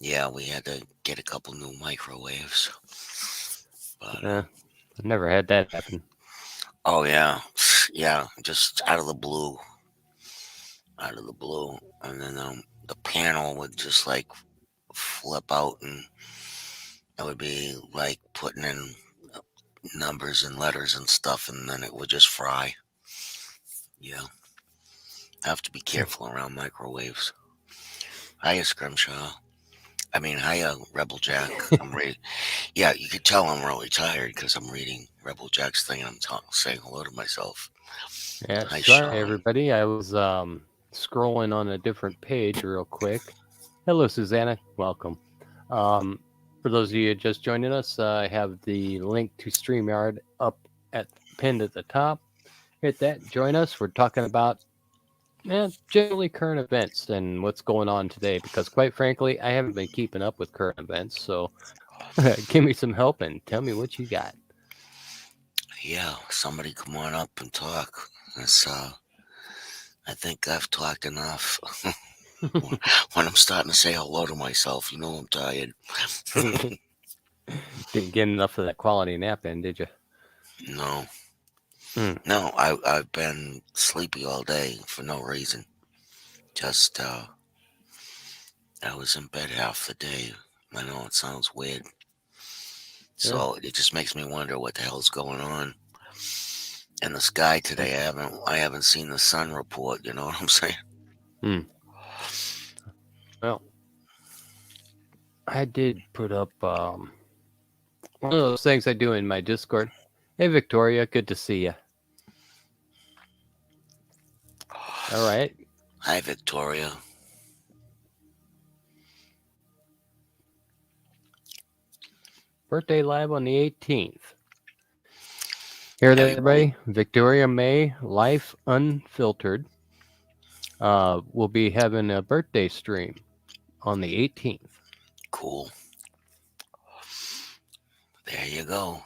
C: yeah, we had to get a couple new microwaves. But
A: I've never had that happen.
C: oh yeah, yeah, just out of the blue, and then the panel would just like flip out, and it would be like putting in numbers and letters and stuff, and then it would just fry. Yeah, I have to be careful around microwaves. Hiya, Scrimshaw. I mean, hiya, Rebel Jack. I'm ready. Yeah, you could tell I'm really tired because I'm reading Rebel Jack's thing and I'm saying hello to myself.
A: Yeah,
C: Hi,
A: sorry
C: Sean.
A: everybody. I was scrolling on a different page real quick. Hello, Susanna. Welcome. Um, For those of you just joining us, I have the link to StreamYard up pinned at the top. Hit that. Join us. We're talking about generally current events and what's going on today. Because quite frankly, I haven't been keeping up with current events. So give me some help and tell me what you got.
C: Yeah, somebody come on up and talk. It's, I think I've talked enough. When I'm starting to say hello to myself, I'm tired.
A: Didn't get enough of that quality nap in, did you?
C: No,
A: Hmm.
C: no, I've been sleepy all day for no reason. Just, I was in bed half the day. I know it sounds weird.
A: Yeah.
C: So it just makes me wonder what the hell's going on in the sky today. I haven't seen the sun report. You know what I'm saying?
A: Hmm. Well, I did put up one of those things I do in my Discord. Hey, Victoria, good to see you. All right.
C: Hi, Victoria.
A: Birthday live on the 18th. Hear that,
C: Everybody,
A: everybody? Victoria May, Life Unfiltered, will be having a birthday stream on the 18th.
C: cool. There you go.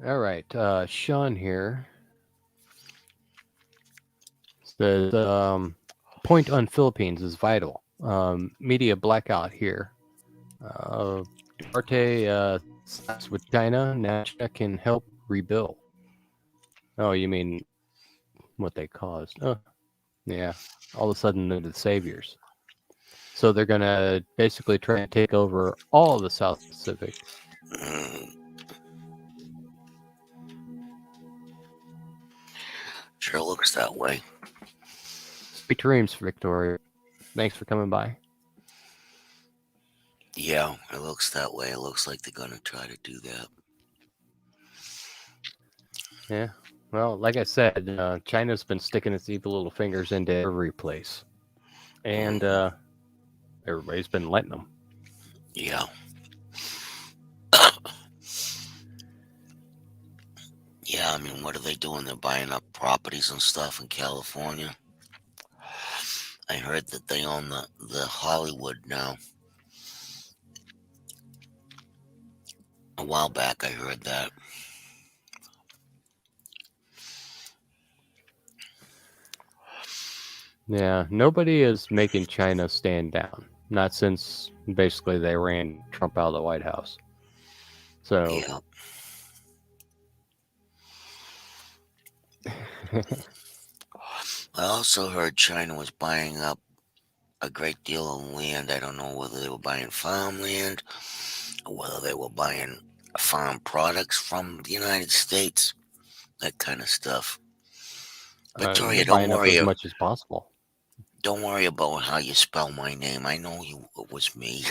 A: All right. Sean here says point on Philippines is vital. Media blackout here. Duarte sides with China. Now China can help rebuild. Oh, you mean what they caused? Oh, yeah. All of a sudden they're the saviors. So they're going to basically try and take over all of the South Pacific.
C: Mm, sure looks that way.
A: Sweet dreams, Victoria. Thanks for coming by.
C: Yeah, it looks that way. It looks like they're gonna try to do that.
A: Yeah. Well, like I said, China's been sticking its evil little fingers into every place. And everybody's been letting them.
C: Yeah. Yeah, I mean, what are they doing? They're buying up properties and stuff in California. I heard that they own the Hollywood now. A while back, I heard that.
A: Yeah, nobody is making China stand down. Not since basically they ran Trump out of the White House. So,
C: Yeah. I also heard China was buying up a great deal of land. I don't know whether they were buying farmland or whether they were buying farm products from the United States. That kind of stuff.
A: they're
C: Victoria, don't
A: buying up
C: worry.
A: as much as possible.
C: Don't worry about how you spell my name. I know it was me.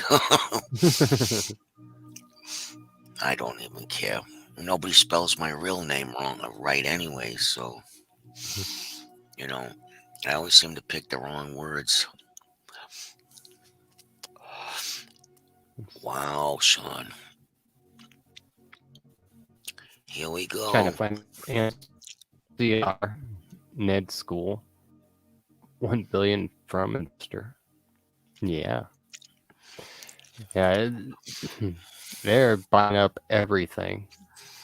C: I don't even care. Nobody spells my real name wrong or right anyway, so you know, I always seem to pick the wrong words. Wow, Sean. Here we
A: China
C: go.
A: finance CR Ned School 1 billion from investor. Yeah. Yeah, they're buying up everything.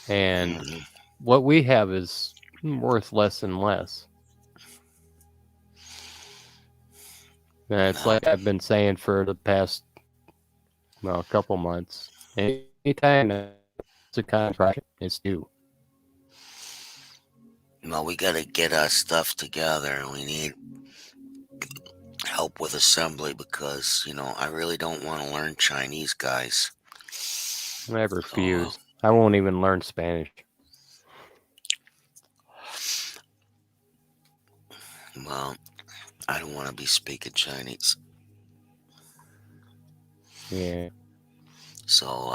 A: And
C: Mhm.
A: what we have is worth less and less. And it's
C: No,
A: like I've been saying for the past, well, couple months. Anytime it's a contract, it's due.
C: no, we gotta get our stuff together. We need help with assembly because, I really don't want to learn Chinese, guys.
A: I
C: So,
A: refuse. I won't even learn Spanish.
C: well, I don't want to be speaking Chinese.
A: Yeah.
C: So,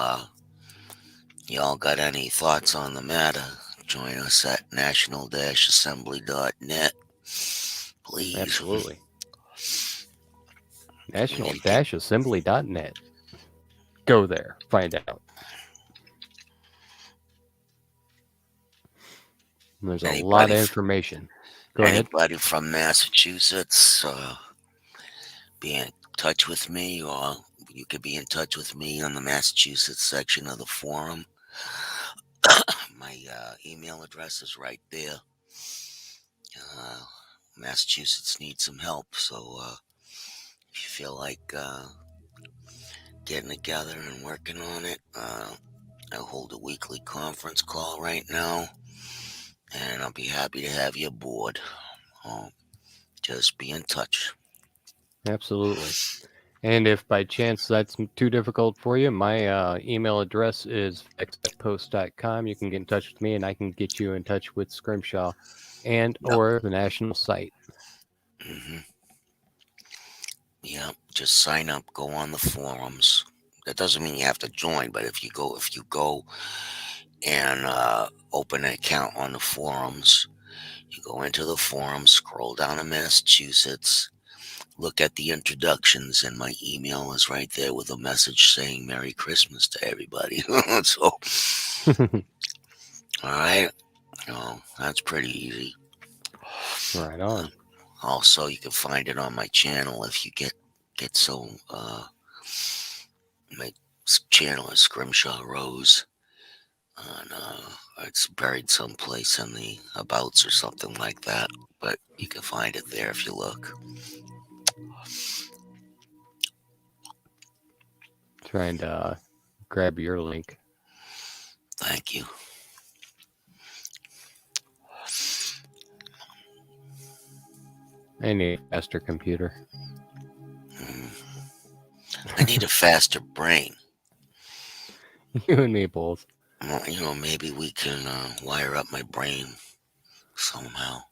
C: y'all got any thoughts on the matter? Join us at national-assembly.net. Please.
A: Absolutely. national-assembly.net. Go there, find out. There's a lot of information. Go ahead.
C: Anybody from Massachusetts, be in touch with me, or you could be in touch with me on the Massachusetts section of the forum. My email address is right there. Massachusetts needs some help, so if you feel like getting together and working on it, I hold a weekly conference call right now, and I'll be happy to have you aboard. Just be in touch.
A: Absolutely. And if by chance that's too difficult for you, my email address is vex@post.com. You can get in touch with me, and I can get you in touch with Scrimshaw and
C: Yep.
A: or the national site.
C: hmm Yeah, just sign up, go on the forums. That doesn't mean you have to join, but if you go and open an account on the forums, you go into the forums, scroll down to Massachusetts, look at the introductions, and my email is right there with a message saying Merry Christmas to everybody. So, all right, that's pretty easy.
A: Right on.
C: Also, you can find it on my channel if you get so. My channel is Scrimshaw Rose, and it's buried someplace in the abouts or something like that. But you can find it there if you look.
A: Trying to grab your link.
C: Thank you.
A: I need a faster computer.
C: I need a faster brain.
A: You and me both.
C: Well, maybe we can wire up my brain somehow.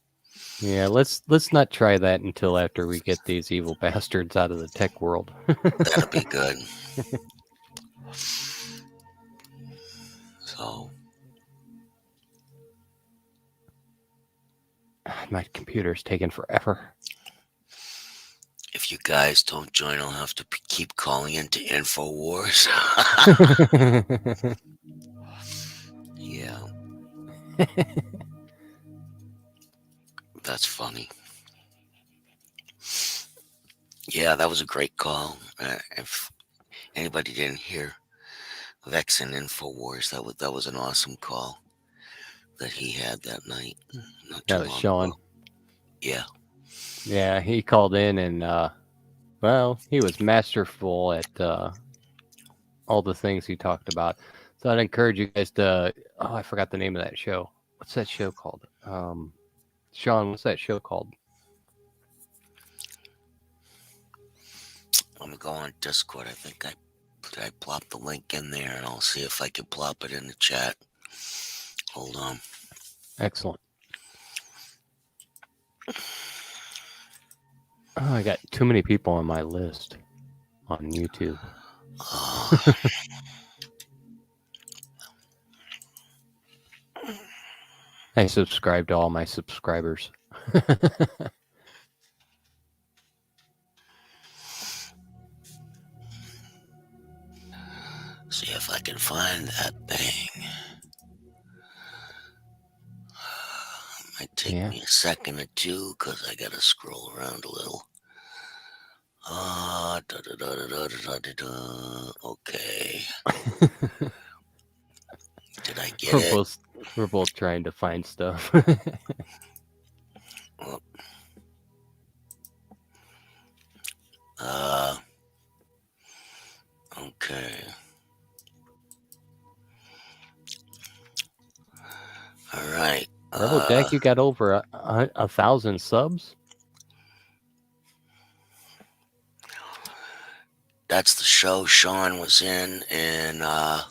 A: Yeah, let's not try that until after we get these evil bastards out of the tech world.
C: That'll be good. So,
A: My computer's taking forever.
C: if you guys don't join, I'll have to keep calling into InfoWars. Yeah. That's funny. Yeah, that was a great call. If anybody didn't hear Vex and InfoWars, that was an awesome call that he had that night. Not too
A: That was
C: long
A: Sean.
C: ago. Yeah.
A: Yeah, he called in and well, he was masterful at all the things he talked about. So I'd encourage you guys to. Oh, I forgot the name of that show. What's that show called? Sean, what's that show called?
C: Let me go on Discord. I think I plopped the link in there, and I'll see if I can plop it in the chat. Hold on.
A: Excellent. Oh, I got too many people on my list on YouTube. I subscribe to all my subscribers.
C: See if I can find that thing. Might take me a second or two because I gotta scroll around a little. Okay. Did I get it?
A: We're both trying to find stuff.
C: Okay. All right.
A: Rebel Jack, you got over 1,000 subs?
C: That's the show Sean was in, and I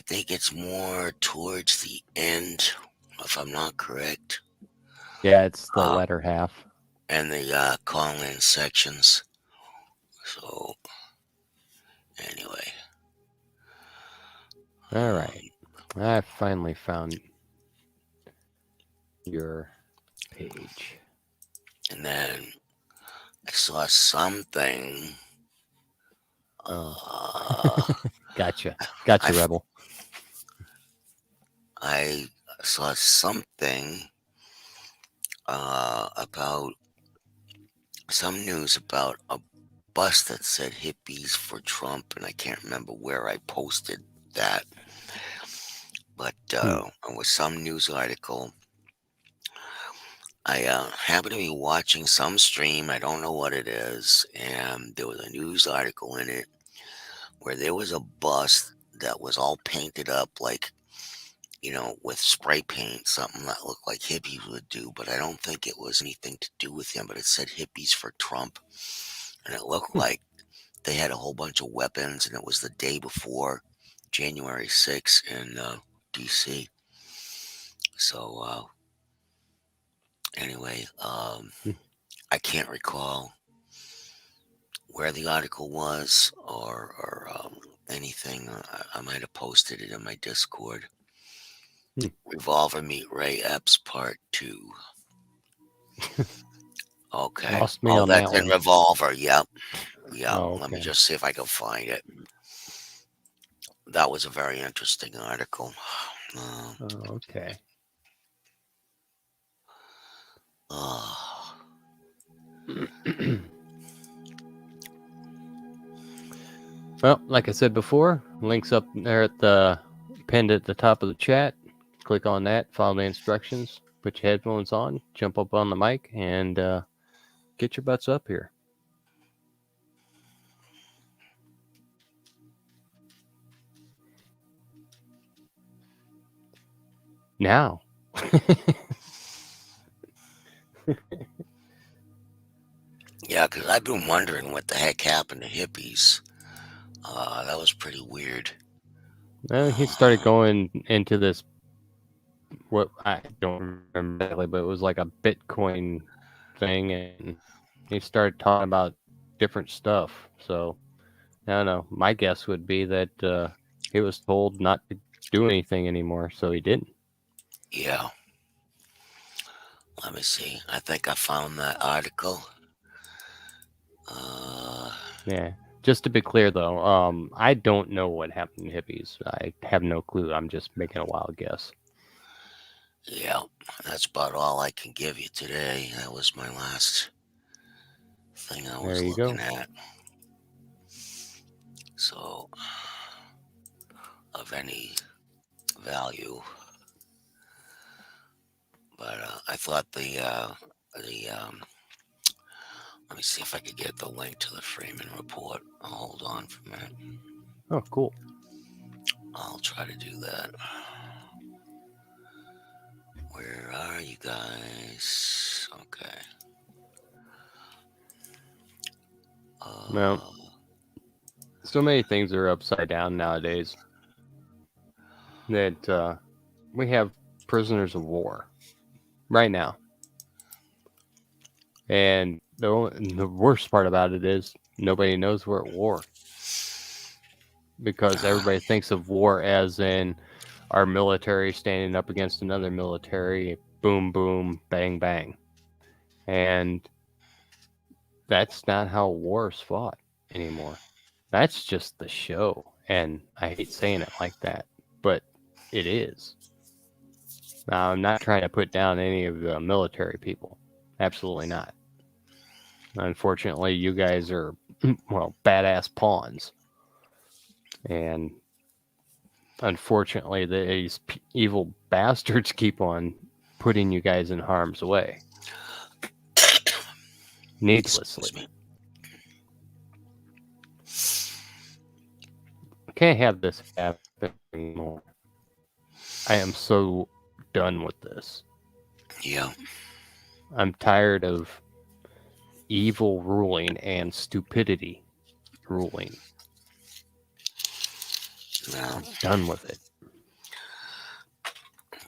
C: think it's more towards the end, if I'm not correct.
A: Yeah, it's the latter half.
C: And the call-in sections. So, anyway.
A: All right. I finally found your page.
C: And then I saw something.
A: Oh,
C: Uh,
A: gotcha.
C: I
A: Gotcha,
C: f-
A: Rebel.
C: I saw something about some news about a bus that said hippies for Trump, and I can't remember where I posted that, but
A: Hmm.
C: it was some news article. I happened to be watching some stream. I don't know what it is, and there was a news article in it where there was a bus that was all painted up like, with spray paint, something that looked like hippies would do, but I don't think it was anything to do with him. But it said hippies for Trump, and it looked
A: Hmm.
C: like they had a whole bunch of weapons, and it was the day before January 6th in DC. So anyway,
A: Hmm.
C: I can't recall where the article was or anything. I might have posted it in my Discord.
A: Hmm.
C: Revolver Meet Ray Epps Part 2. Okay.
A: Lost me
C: Oh,
A: on that
C: that's in
A: one.
C: Revolver. Yep. Yep.
A: Oh,
C: Let me
A: okay.
C: just see if I can find it. That was a very interesting article. Uh,
A: Oh, okay.
C: uh,
A: Well, like I said before, links up there at the pinned at the top of the chat. Click on that, follow the instructions, put your headphones on, jump up on the mic, and get your butts up here. Now.
C: yeah, because I've been wondering what the heck happened to hippies. That was pretty weird.
A: He started
C: Uh,
A: going into this, what I don't remember exactly, but it was like a Bitcoin thing, and he started talking about different stuff. So I don't know. My guess would be that he was told not to do anything anymore, so he didn't.
C: yeah. Let me see. I think I found that article. Uh,
A: Yeah. Just to be clear, though, I don't know what happened to hippies. I have no clue. I'm just making a wild guess.
C: yeah, that's about all I can give you today. That was my last thing I
A: There
C: was
A: you
C: looking
A: go.
C: at. So, of any value. But I thought the let me see if I could get the link to the Freeman report. I'll hold on for a minute.
A: Oh, cool.
C: I'll try to do that. Where are you guys? Okay.
A: Well,
C: Uh,
A: so many things are upside down nowadays that we have prisoners of war right now. And the worst part about it is nobody knows we're at war because
C: uh,
A: everybody thinks of war as in our military standing up against another military, boom, boom, bang, bang. And that's not how war is fought anymore. That's just the show. And I hate saying it like that, but it is. Now, I'm not trying to put down any of the military people. Absolutely not. Unfortunately, you guys are, well, badass pawns. And unfortunately, these evil bastards keep on putting you guys in harm's way
C: excuse
A: needlessly.
C: me.
A: I can't have this happen anymore. I am so done with this.
C: Yeah.
A: I'm tired of evil ruling and stupidity ruling.
C: Well,
A: I'm done with it.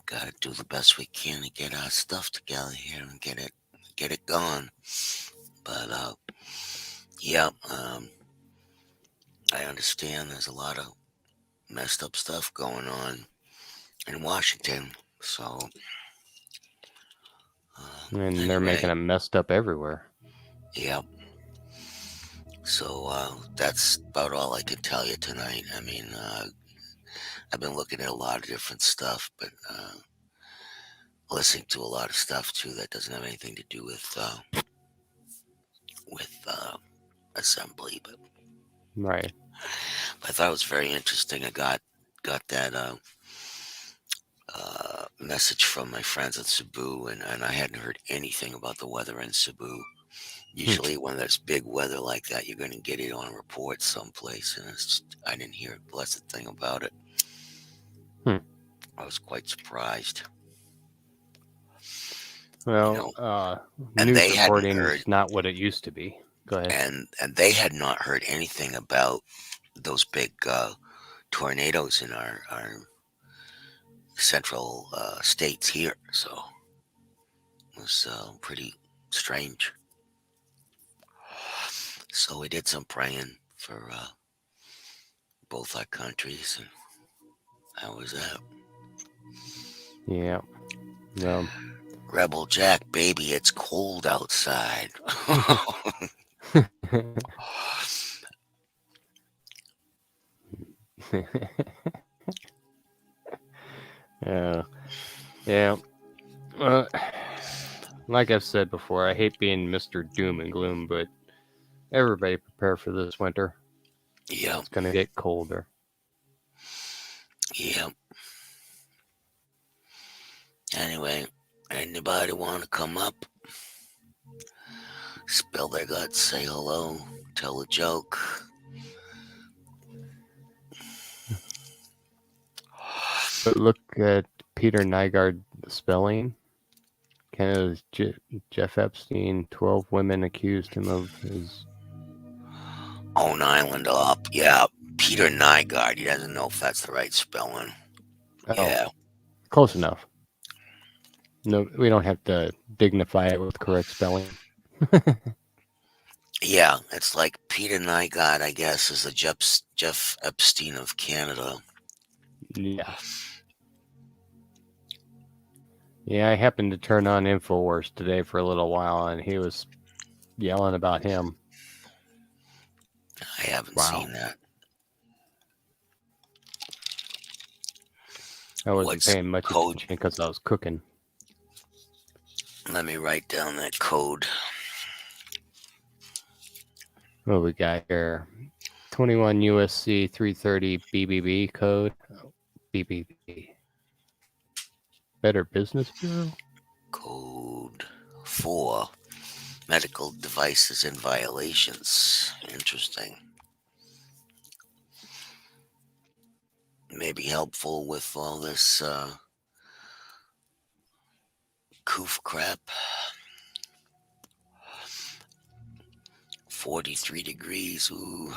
C: gotta do the best we can to get our stuff together here and get it going. But yeah, I understand there's a lot of messed up stuff going on in Washington. So
A: And they're making
C: anyway,
A: them messed up everywhere.
C: yeah, So that's about all I can tell you tonight. I mean, I've been looking at a lot of different stuff, but listening to a lot of stuff too that doesn't have anything to do with assembly.
A: Right.
C: But I thought it was very interesting. I got that message from my friends in Cebu, and I hadn't heard anything about the weather in Cebu.
A: Hmm.
C: Usually, when there's big weather like that, you're going to get it on a report someplace, and I didn't hear a blessed thing about it.
A: Hmm.
C: I was quite surprised, you
A: Well,
C: know. And
A: news
C: they hadn't
A: reporting
C: heard,
A: is not what it used to be. Go ahead.
C: and they had not heard anything about those big tornadoes in our central states here. So it was pretty strange. So we did some praying for both our countries, and that was that.
A: Yeah. Well.
C: Rebel Jack, baby, it's cold outside.
A: Yeah. Yeah. Uh, like I've said before, I hate being Mr. Doom and Gloom, but everybody prepare for this winter.
C: Yep,
A: It's gonna get colder.
C: yep. Anyway, anybody want to come up, spill their guts, say hello, tell a joke?
A: But look at Peter Nygaard spelling. Canada's Jeff Epstein. 12 women accused him of his.
C: Own Island up. Yeah, Peter Nygaard. He doesn't know if that's the right spelling.
A: Oh,
C: Yeah,
A: close enough. No, we don't have to dignify it with correct spelling.
C: yeah. It's like Peter Nygaard, I guess, is the Jeff Epstein of Canada.
A: Yeah. Yeah, I happened to turn on InfoWars today for a little while, and he was yelling about him.
C: I haven't
A: Wow.
C: seen that.
A: I wasn't
C: What's
A: paying much
C: code?
A: attention because I was cooking.
C: Let me write down that code.
A: What we got here? 21 USC 330 BBB code. Oh, BBB. Better Business Bureau?
C: Code 4. Medical devices and violations. Interesting. Maybe helpful with all this coof crap. 43 degrees. Ooh.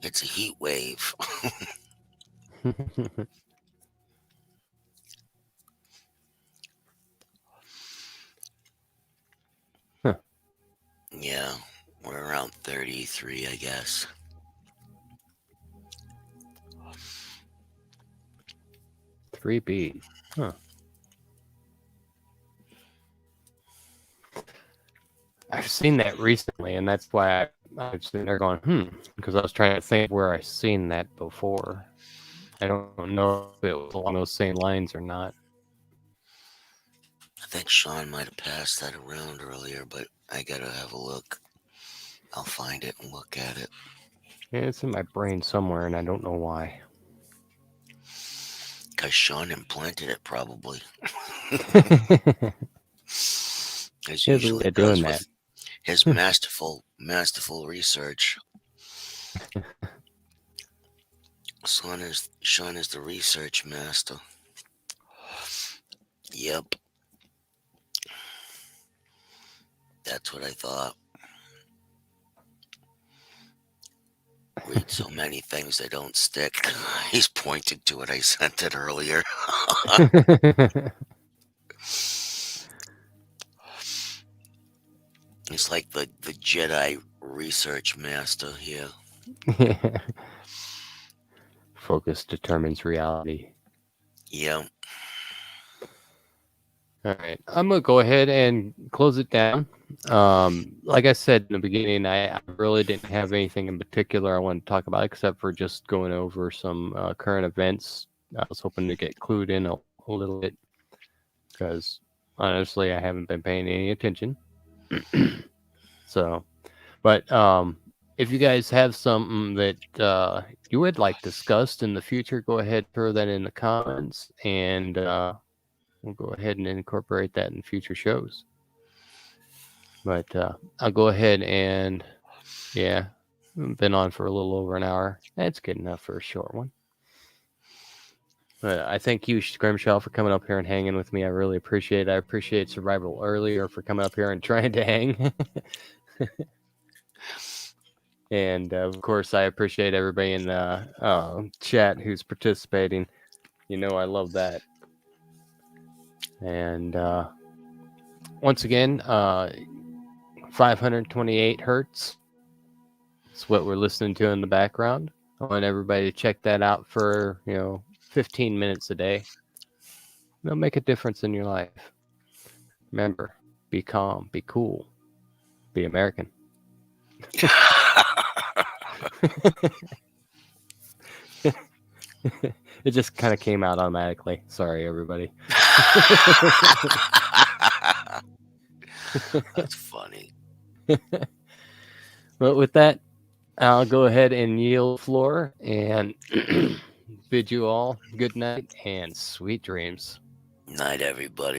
C: It's a heat wave.
A: Huh.
C: Yeah, we're around 33, I guess.
A: Three B. Huh. I've seen that recently, and that's why I was sitting there going, because I was trying to think where I've seen that before. I don't know if it was along those same lines or not.
C: I think Sean might have passed that around earlier, but I gotta have a look. I'll find it and look at it.
A: Yeah, it's in my brain somewhere, and I don't know why.
C: Because Sean implanted it, probably. As
A: He has a
C: usually
A: way of
C: does
A: doing that.
C: with his masterful research. Sean is the research master. Yep. That's what I thought. Read so many things they don't stick. He's pointing to it. I sent it earlier. It's like the Jedi research master here.
A: Focus determines reality.
C: Yeah.
A: All right, I'm gonna go ahead and close it down. Like I said in the beginning, I really didn't have anything in particular I wanted to talk about except for just going over some current events. I was hoping to get clued in a little bit because honestly, I haven't been paying any attention. So, but if you guys have something that you would like discussed in the future, go ahead, throw that in the comments, and we'll go ahead and incorporate that in future shows. But I'll go ahead and, yeah, been on for a little over an hour. That's good enough for a short one. But I thank you, Scrimshaw, for coming up here and hanging with me. I really appreciate it. I appreciate Survival Earlier for coming up here and trying to hang. And of course, I appreciate everybody in the chat who's participating. You know, I love that. And once again, 528 hertz. That's what we're listening to in the background. I want everybody to check that out for 15 minutes a day. It'll make a difference in your life. Remember, be calm, be cool, be American. It just kind of came out automatically. Sorry, everybody.
C: That's funny.
A: But with that, I'll go ahead and yield the floor and bid you all good night and sweet dreams.
C: Night, everybody.